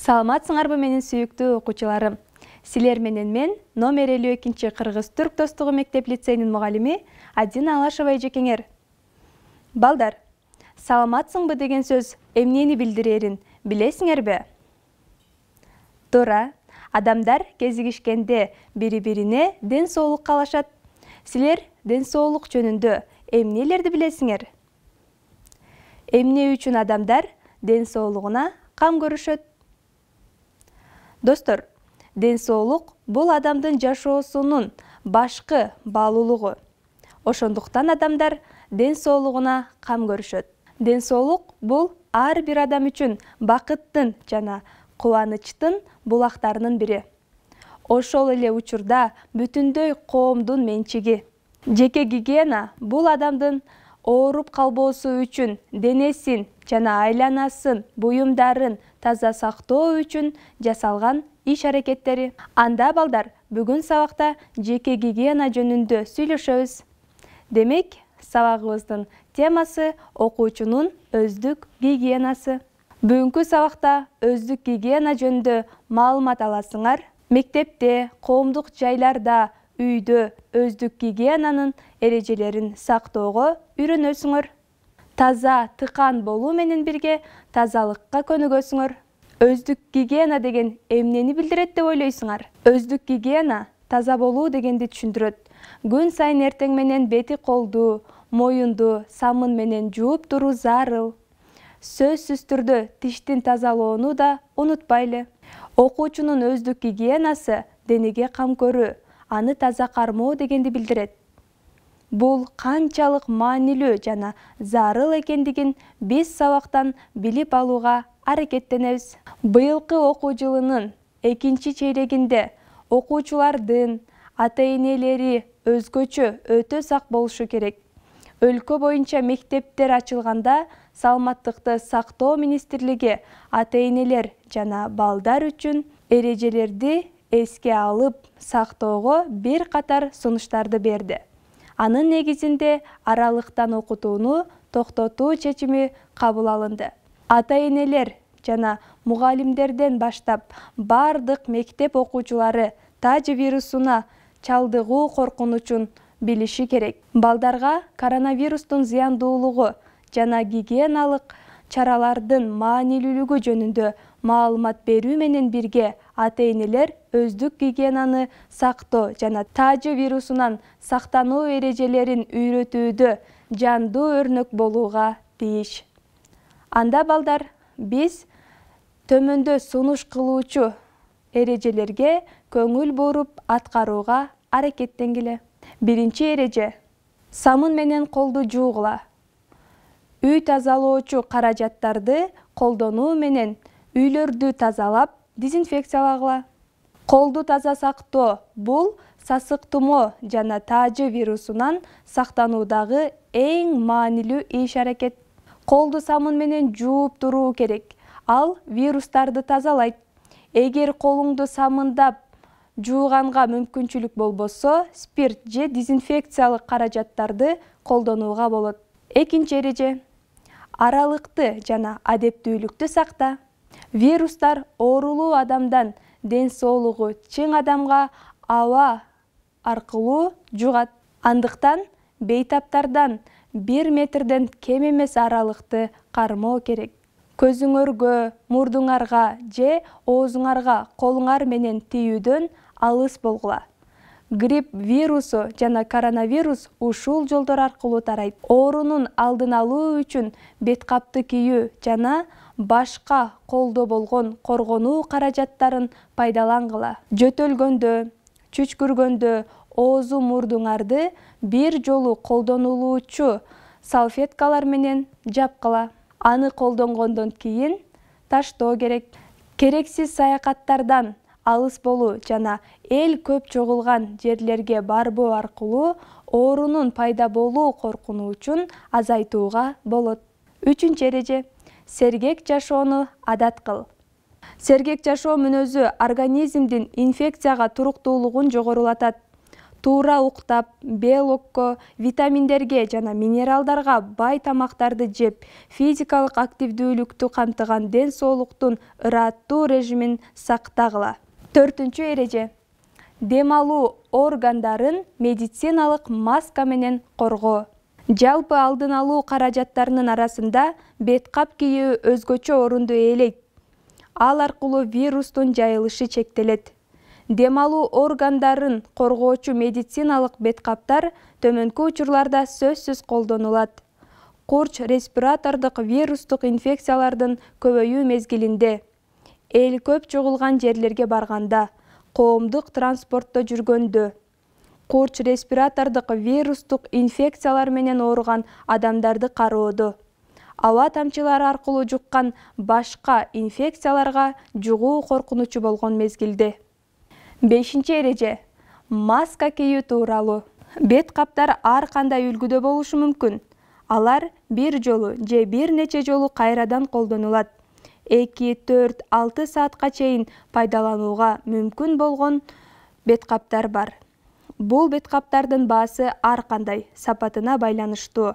Саламатсыңарбы менин сүйүктүү окуучуларым. Силер менен мен номер 52 Кыргыз-Түрк достугу мектеп лицейинин мугалими Адина Алашева эжекеңер. Балдар, саламатсыңбы деген сөз эмнени билдирерин билесиңерби? Туура, адамдар кезигишкенде бири-бирине ден соолук каалашат. Силер ден соолук жөнүндө эмнелерди билесиңер? Эмне үчүн адамдар ден соолугуна кам көрүшөт? Достор, ден соолук бул адамдын жашоосунун башкы баалуулугу. Ошондуктан адамдар ден соолугуна кам көрүшөт. Ден соолук бул ар бир адам үчүн бакыттын жана кубанычтын булактарынын бири. Ошол эле учурда бүтүндөй коомдун менчиги. Жеке гигиена бул адамдын ооруп калбоосу үчүн денесин жана айланасын, буюмдарын таза сактоо үчүн жасалган иш-аракеттери. Анда балдар, бүгүн сабакта жеке гигиена жөнүндө сүйлөшөбүз. Демек, сабагыбыздын темасы окуучунун өздүк гигиенасы. Бүгүнкү сабакта өздүк гигиена жөнүндө маалымат аласыңар. Мектепте, коомдук жайларда, үйдө өздүк гигиенанын эрежелерин сактоого үйрөнөсүңөр. Таза, тыкан болуу менен бирге тазалыкка көнүгөсүңөр. Өздүк гигиена деген эмнени билдирет деп ойлойсуңар? Өздүк гигиена таза болуу дегенди түшүндүрөт. Күн сайын эртең менен бети колду, моюнду самын менен жууп туруу зарыл. Сөзсүз түрдө тиштин тазалоону да унутпайлы. Окуучунун өздүк гигиенасы денеге кам көрүү, аны таза кармоо дегенди билдирет. Бул канчалык маанилүү жана зарыл экендигин биз сабактан билип алууга аракеттенебиз. Быйылкы окуу жылынын экинчи чейрегинде окуучулардын ата-энелери өзгөчө өтө сак болушу керек. Өлкө боюнча мектептер ачылганда Саламаттыкты сактоо министрлиги ата-энелер жана балдар үчүн эрежелерди эске алып сактоого бир катар сунуштарды берди. Анын негизинде аралыктан окутууну токтотуу чечими кабыл алынды. Ата-энелер жана мугалимдерден баштап бардык мектеп окуучулары тажы вирусуна чалдыгуу коркунучун билиши керек. Балдарга коронавирустун зыяндуулугу жана гигиеналык чаралардын маанилүүлүгү жөнүндө маалымат берүү менен бирге ата-энелер өздүк гигиенаны сактоо жана тажы вирусунан сактануу эрежелерин үйрөтүүдө жандуу өрнөк болууга тийиш. Анда балдар, биз төмөндө сунуш кылуучу эрежелерге көңүл буруп аткарууга аракеттенгиле. Биринчи эреже: самын менен колду жуугула. Үй тазалоочу каражаттарды колдонуу менен үйлөрдү тазалап, дезинфекциялагыла. Колду таза сактоо бул сасык тумоо жана тажы вирусунан сактануудагы эң маанилүү иш-аракет. Колду самын менен жууп туруу керек. Ал вирустарды тазалайт. Эгер колуңду самындап жууганга мүмкүнчүлүк болбосо, спирт же дезинфекциялык каражаттарды колдонууга болот. Экинчи эреже: аралыкты жана адептүүлүктү сакта. Вирустар оорулуу адамдан ден соолугу чың адамга аба аркылуу жугат. Андыктан бейтаптардан 1 метрден кем эмес аралыкты кармоо керек. Көзүңөргө, мурдуңарга же оозуңарга колуңар менен тийүүдөн алыс болгула. Грипп вирусу жана коронавирус ушул жолдор аркылуу тарайт. Оорунун алдын алуу үчүн бет капты кийүү жана башка колдо болгон коргонуу каражаттарын пайдалангыла. Жөтөлгөндө, чүчкүргөндө оозу мурдуңарды бир жолу колдонулуучу салфеткалар менен жапкыла. Аны колдонгондон кийин таштоо керек. Керексиз саякаттардан алыс болуу жана эл көп чогулган жерлерге барбоо аркылуу оорунун пайда болуу коркунучун азайтууга болот. Үчүнчү эреже: сергек жашоону адат кыл. Сергек жашоо мүнөзү организмдин инфекцияга туруктуулугун жогорулатат. туура уктап, белокко, витаминдерге жана минералдарга бай тамактарды жеп, физикалык активдүүлүктү камтыган ден соолуктун ыраттуу режимин сактагыла. 4-чү эреже. Дем алуу органдарын медициналык маска менен коргоо. Жалпы алдын алуу каражаттарынын арасында бет кап кийүү өзгөчө орунду ээлейт. Ал аркылуу вирустун жайылышы чектелет. Дем алуу органдарын коргоочу медициналык бет каптар төмөнкү учурларда сөзсүз колдонулат. Курч респиратордук вирустук инфекциялардын көбөйүү мезгилинде, эл көп чогулган жерлерге барганда, коомдук транспортто жүргөндө, курч респиратордук вирустук инфекциялар менен ооруган адамдарды кароодо, аба тамчылары аркылуу жуккан башка инфекцияларга жугуу коркунучу болгон мезгилде. 5-чи эреже. Маска кийүү тууралуу. Бет каптар ар кандай үлгүдө болушу мүмкүн. Алар бир жолу же бир нече жолу кайрадан колдонулат. 2-4-6 саатка чейин пайдаланууга мүмкүн болгон бет каптар бар. Бул бет каптардын баасы ар кандай сапатына байланыштуу.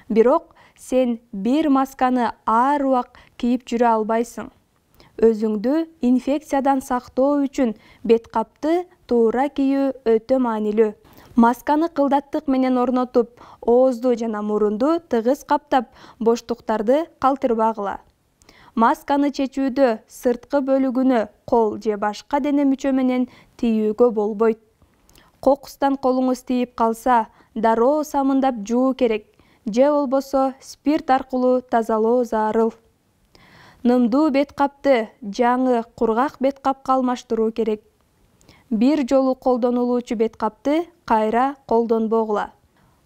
Бирок сен бир масканы ар убак кийип жүрө албайсың. Өзүңдү инфекциядан сактоо үчүн бет капты туура кийүү өтө маанилүү. Масканы кылдаттык менен орнотуп, оозду жана мурунду тыгыз каптап, боштуктарды калтырбагыла. Масканы чечүүдө сырткы бөлүгүнө кол же башка дене мүчө менен тийүүгө болбойт. Кокустан колуңуз тийип калса, дароо самындап жуу керек, же болбосо спирт аркылуу тазалоо зарыл. Нымдуу бет капты жаңы кургак бет капка алмаштыруу керек. Бир жолу колдонулуучу бет капты кайра колдонбогула.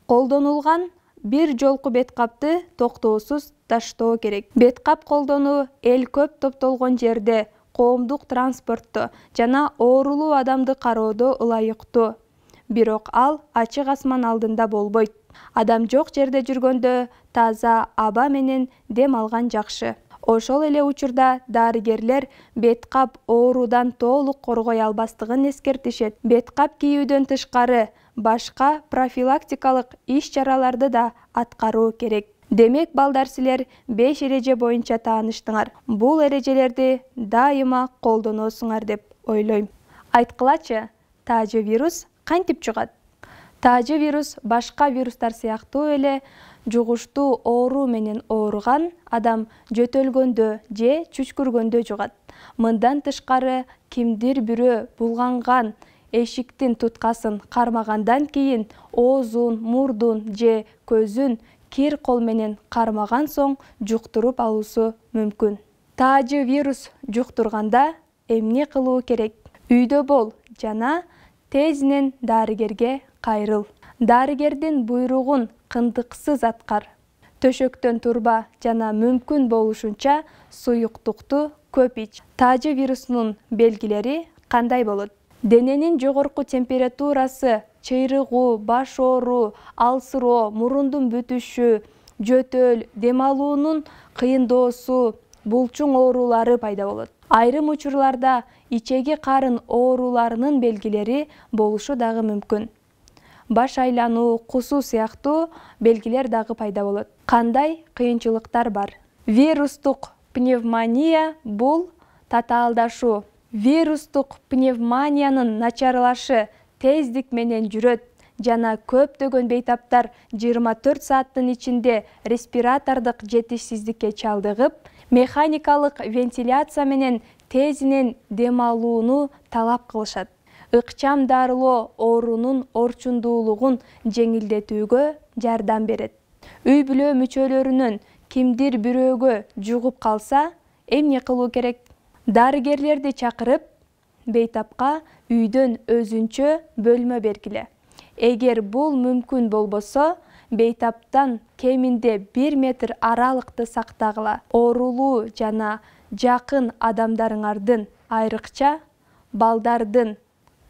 Колдонулган бир жолку бет капты токтоосуз таштоо керек. Бет кап колдонуу эл көп топтолгон жерде, коомдук транспортто жана оорулуу адамды кароодо ылайыктуу. Бирок ал ачык асман алдында болбойт. Адам жок жерде жүргөндө таза аба менен дем алган жакшы. Ошол эле учурда дарыгерлер бет кап оорудан толук коргой албастыгын эскертишет. Бет кап кийүүдөн тышкары башка профилактикалык иш-чараларды да аткаруу керек. Демек, балдар, силер 5 эреже боюнча тааныштыңар. Бул эрежелерди дайыма колдоносуңар деп ойлойм. Айткылачы, таажы вирус кантип жугат? Таажы вирус башка вирустар сыяктуу эле жугуштуу оору менен ооруган адам жөтөлгөндө же чүчкүргөндө жугат. Мындан тышкары, кимдир бирөө булганган эшиктин туткасын кармагандан кийин оозун, мурдун же көзүн кир кол менен кармаган соң жуктуруп алуусу мүмкүн. Таажы вирус жуктурганда эмне кылуу керек? Үйдө бол жана тезинен дарыгерге кайрыл. Дарыгердин буйругун кындыксыз аткар. Төшөктөн турба жана мүмкүн болушунча суюктукту көп ич. Таажы вирусунун белгилери кандай болот? Дененин жогорку температурасы, чыйрыгуу, баш ооруу, алсыроо, мурундун бүтүшү, жөтөл, дем алуунун кыйындоосу, булчуң оорулары пайда болот. Айрым учурларда ичеги карын ооруларынын белгилери болушу дагы мүмкүн. Баш айлануу, кусуу сыяктуу белгилер дагы пайда болот. Кандай кыйынчылыктар бар? Вирустук пневмония бул татаалдашуу. Вирустук пневмониянын начарлашы тездик менен жүрөт жана көптөгөн бейтаптар 24 сааттын ичинде респиратордук жетишсиздикке чалдыгып, механикалык вентиляция менен тезинен дем алууну талап кылышат. Ыкчам дарылоо оорунун орчундуулугун жеңилдетүүгө жардам берет. Үй бүлө мүчөлөрүнөн кимдир бирөөгө жугуп калса, эмне кылуу керек? Дарыгерлерди чакырып, бейтапка үйдөн өзүнчө бөлмө бергиле. Эгер бул мүмкүн болбосо, бейтаптан кеминде 1 метр аралыкты сактагыла. Оорулуу жана жакын адамдарыңардын, айрыкча балдардын,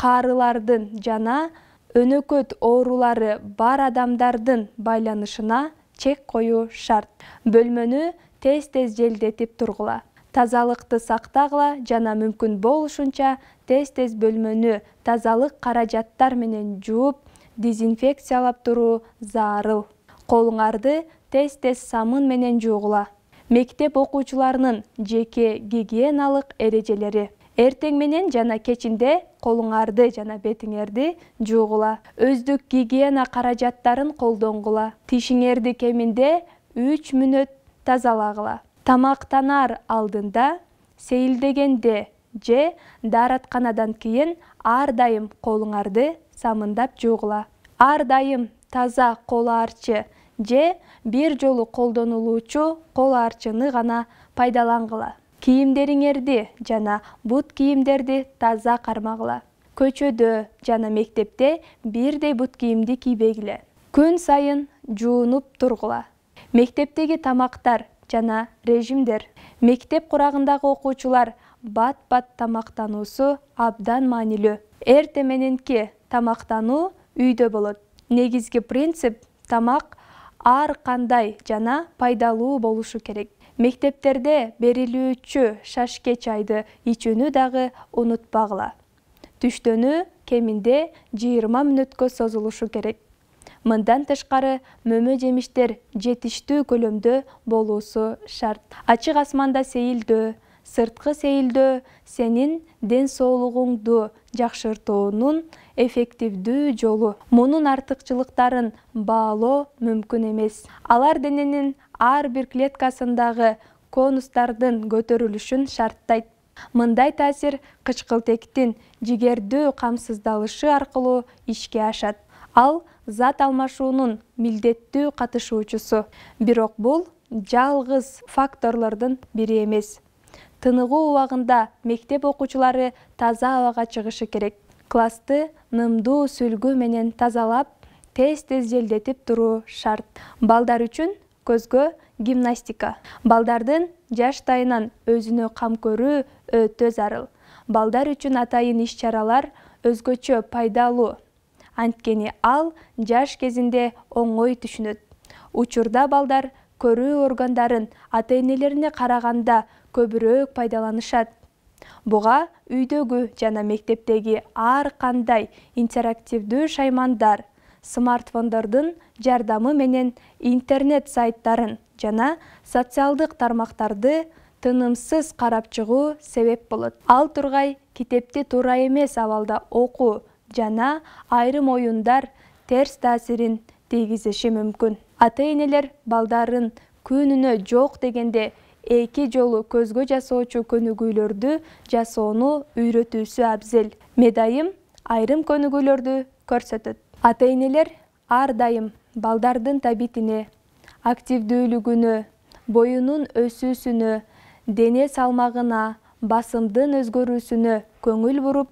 карылардын жана өнөкөт оорулары бар адамдардын байланышына чек коюу шарт. Бөлмөнү тез-тез желдетип тургула. Тазалыкты сактагыла жана мүмкүн болушунча тез бөлмөнү тазалык каражаттар менен жууп, дезинфекциялап туруу зарыл. Колуңарды тез самын менен жуугула. Мектеп окуучуларынын жеке гигиеналык эрежелери. Эртең менен жана кечинде колуңарды жана бетиңерди жуугула. Өздүк гигиена каражаттарын колдонгула. Тишиңерди кеминде 3 мүнөт тазалагыла. Тамактанар алдында, сейилдегенде же дааратканадан кийин ар дайым колуңарды самындап жуугула. Ар дайым таза кол арчы же бир жолу колдонулуучу кол арчыны гана пайдалангыла. Кийимдериңерди жана бут кийимдерди таза кармагыла. Көчөдө жана мектепте бирдей бут кийимди кийбегиле. Күн сайын жуунуп тургула. Мектептеги тамактар жана режимдер. Мектеп курагындагы окуучулар бат-бат тамактануусу абдан маанилүү. Эртең мененки тамактануу үйдө болот. Негизги принцип тамак ар кандай жана пайдалуу болушу керек. Мектептерде берилүүчү шашке чайды ичүүнү дагы унутпагыла. Түштөнүү кеминде 20 мүнөткө созулушу керек. Мындан тышкары мөмө жемиштер жетиштүү көлөмдө болуусу шарт. Ачык асманда сейилдөө, сырткы сейилдөө сенин ден соолугуңду жакшыртуунун эффективдүү жолу. Мунун артыкчылыктарын баалоо мүмкүн эмес. Алар дененин ар бир клеткасындагы конустардын көтөрүлүшүн шарттайт. Мындай таасир кычкылтектин жигердүү камсыздалышы аркылуу ишке ашат. Ал зат алмашуунун милдеттүү катышуучусу. Бирок бул жалгыз факторлордун бири эмес. Тыныгуу убагында мектеп окуучулары таза абага чыгышы керек. Классты нымдуу сүлгү менен тазалап, тез желдетип туруу шарт. Балдар үчүн көзгө гимнастика. Балдардын жаштайынан өзүнө кам көрүү өтө зарыл. Балдар үчүн атайын иш-чаралар өзгөчө пайдалуу. Анткени ал жаш кезинде оңой түшүнөт. Учурда балдар көрүү органдарын ата-энелерине караганда көбүрөөк пайдаланышат. Буга үйдөгү жана мектептеги ар кандай интерактивдүү шаймандар, смартфондордун жардамы менен интернет сайттарын жана социалдык тармактарды тынымсыз карап чыгуу себеп болот. Ал тургай китепти туура эмес абалда окуу жана айрым оюндар терс таасирин тийгизиши мүмкүн. Ата-энелер балдарын күнүнө жок дегенде 2 жолу көзгө жасоочу көнүгүүлөрдү жасоону үйрөтүүсү абзел. Медайым айрым көнүгүүлөрдү көрсөтөт. Ата-энелер ар дайым балдардын табитине, активдүүлүгүнө, боюнун өсүүсүнө, дене салмагына, басымдын өзгөрүүсүнө көңүл буруп,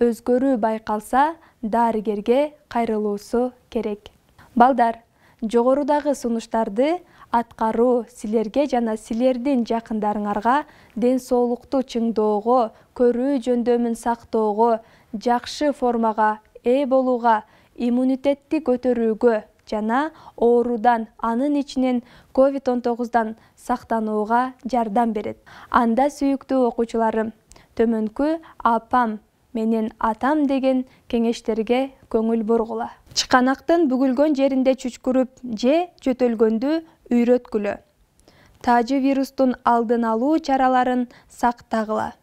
өзгөрүү байкалса, дарыгерге кайрылуусу керек. Балдар, жогорудагы сунуштарды аткаруу силерге жана силердин жакындарыңарга ден соолукту чыңдоого, көрүү жөндөмүн сактоого, жакшы формага ээ болууга, иммунитетти көтөрүүгө жана оорудан, анын ичинен COVID-19 сактанууга жардам берет. Анда сүйүктүү окуучуларым, төмөнкү апам менен атам деген кеңештерге көңүл бургула. Чыканактын бүгүлгөн жеринде чүчкүрүп же жөтөлгөндү үйрөткүлө. Таажы вирустун алдын алуу чараларын сактагыла.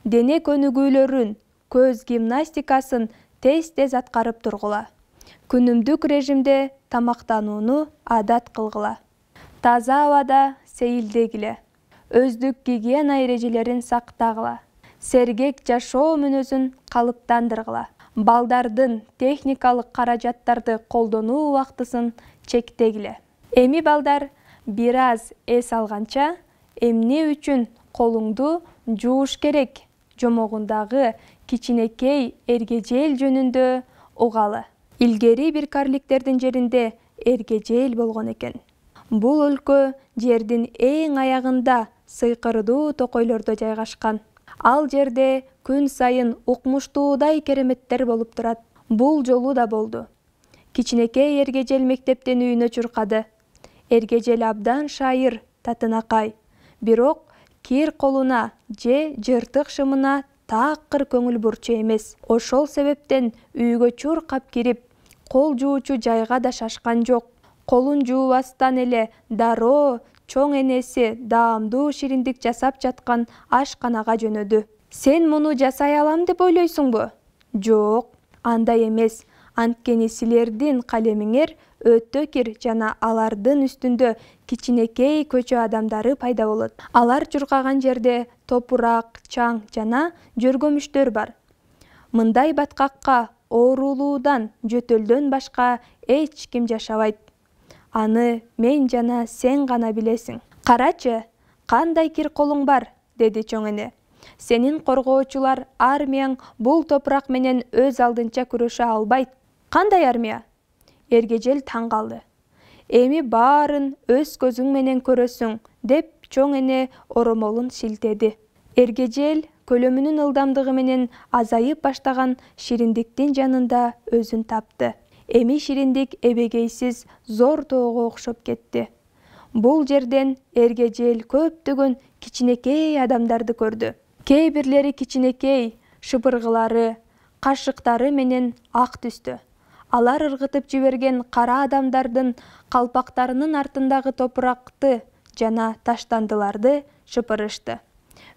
Дене көнүгүүлөрүн, көз гимнастикасын тез аткарып тургула. Күнүмдүк режимде тамактанууну адат кылгыла. Таза абада сейилдегиле. Өздүк гигиена эрежелерин сактагыла. Сергек жашоо мүнөзүн калыптандыргыла. Балдардын техникалык каражаттарды колдонуу убактысын чектегиле. Эми балдар бир аз эс алганча, эмне үчүн колуңду жууш керек жомогундагы кичинекей эргежел жөнүндө угалы. Илгери бир карликтердин жеринде эргежел болгон экен. Бул өлкө жердин эң аягында сыйкырдуу токойлордо жайгашкан. Ал жерде күн сайын укмуштуудай кереметтер болуп турат. Бул жолу да болду. Кичинекей эргежел мектептен үйүнө чуркады. Эргежел абдан шайыр, татынакай. Бирок кир колуна же жыртык шымына такыр көңүл бурчу эмес. Ошол себептен үйгө чуркап кирип, кол жуучу жайга да шашкан жок. Колун жуубастан эле дароо чоң энеси даамдуу шириндик жасап жаткан ашканага жөнөдү. Сен муну жасай алам деп ойлойсуңбу? Жок, андай эмес. Анткени силердин калемиңер өтө кир жана алардын үстүндө кичинекей көчө адамдары пайда болот. Алар чуркаган жерде топурак, чаң жана жөргөмүштөр бар. Мындай баткакка оорулуудан, жөтөлдөн башка эч ким жашабайт. Аны мен жана сен гана билесиң. Карачы, кандай кир колуң бар, деди чоң эне. Сенин коргоочулар армияң бул топурак менен өз алдынча күрөшө албайт. Кандай армия? Эргежел таң калды. Эми баарын өз көзүң менен көрөсүң, деп чоң эне оромолун шилтеди. Эргежел көлөмүнүн ылдамдыгы менен азайып баштаган шириндиктин жанында өзүн тапты. Эми шириндик эбегейсиз зор тоого окшоп кетти. Бул жерден эргежел көптөгөн кичинекей адамдарды көрдү. Кээ бирлери кичинекей, шыпыргылары, кашыктары менен ак түстө. Алар ыргытып жиберген кара адамдардын калпактарынын артындагы топуракты жана таштандыларды шыпырышты.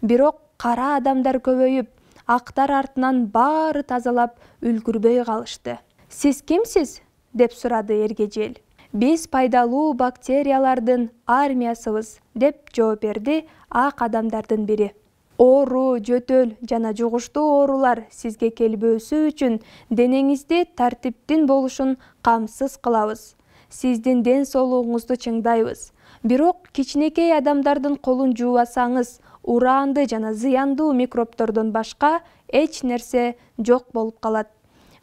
Бирок кара адамдар көбөйүп, актар артынан баары тазалап үлгүрбөй калышты. Сиз кимсиз? Деп сурады эргежел. Биз пайдалуу бактериялардын армиясыбыз, деп жооп берди ак адамдардын бири. Оору, жөтөл жана жугуштуу оорулар сизге келбөөсү үчүн денеңизде тартиптин болушун камсыз кылабыз. Сиздин ден соолугуңузду чыңдайбыз. Бирок кичинекей адамдардын колун жуубасаңыз, ураанды жана зыяндуу микробтордон башка эч нерсе жок болуп калат.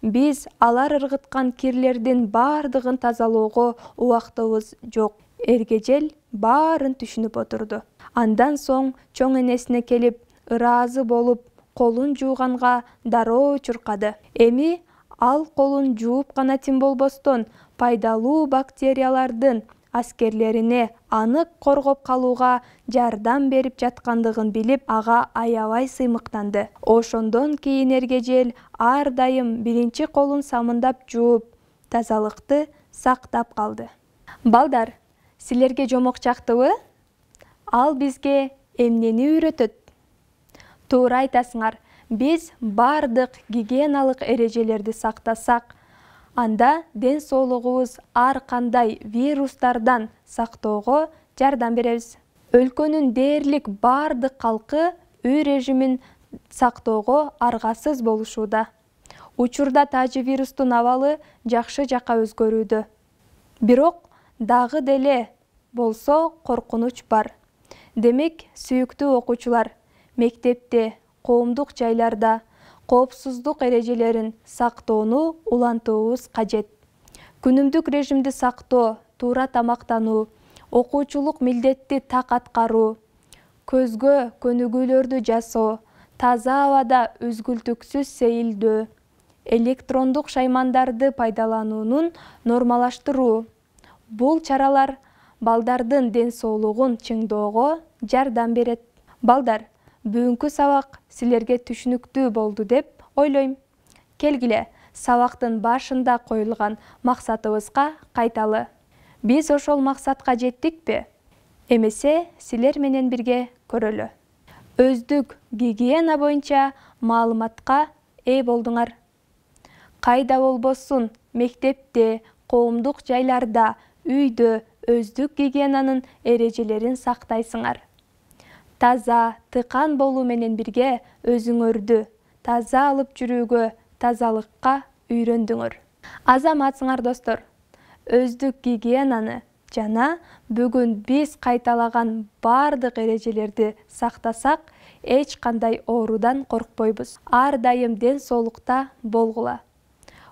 Биз алар ыргыткан кирлердин баардыгын тазалоого убактыбыз жок. Эргежел баарын түшүнүп отурду. Андан соң чоң энесине келип, ыраазы болуп, колун жууганга дароо чуркады. Эми ал колун жууп гана тим болбостон, пайдалуу бактериялардын аскерлерине анык коргоп калууга жардам берип жаткандыгын билип, ага аябай сыймыктанды. Ошондон кийин эргежел ар дайым биринчи колун самындап жууп, тазалыкты сактап калды. Балдар, силерге жомок жактыбы? Ал бизге эмнени үйрөтөт? Туура айтасыңар, биз бардык гигиеналык эрежелерди сактасак, анда ден соолугубуз ар кандай вирустардан сактоого жардам беребиз. Өлкөнүн дээрлик бардык калкы үй режимин сактоого аргасыз болушууда. Учурда тажы вирустун абалы жакшы жакка өзгөрүүдө. Бирок дагы деле болсо коркунуч бар. Демек, сүйүктүү окуучулар, мектепте, коомдук жайларда коопсуздук эрежелерин сактоону улантуубуз кажет. Күнүмдүк режимди сактоо, туура тамактануу, окуучулук милдетти так аткаруу, көзгө көнүгүүлөрдү жасоо, таза абада үзгүлтүксүз сейилдөө, электрондук шаймандарды пайдалануунун нормалаштыруу. Бул чаралар балдардын ден соолугун чыңдоого жардам берет. Балдар, бүгүнкү сабак силерге түшүнүктүү болду деп ойлойм. Келгиле, сабактын башында коюлган максатыбызга кайталы. Биз ошол максатка жеттикпи? Эмесе, силер менен бирге көрөлү. Өздүк гигиена боюнча маалыматка ээ болдуңар. Кайда болбосун, мектепте, коомдук жайларда, үйдө өздүк гигиенанын эрежелерин сактайсыңар. Таза, тыкан болуу менен бирге өзүңөрдү таза алып жүрүүгө, тазалыкка үйрөндүңөр. Азаматсыңар достор, өздүк гигиенаны жана бүгүн биз кайталаган бардык эрежелерди сактасак, эч кандай оорудан коркпойбуз. Ар дайым ден соолукта болгула.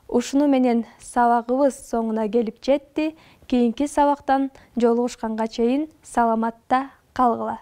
Ушуну менен сабагыбыз соңуна келип жетти. Кийинки сабактан жолугушканга чейин саламатта калгыла.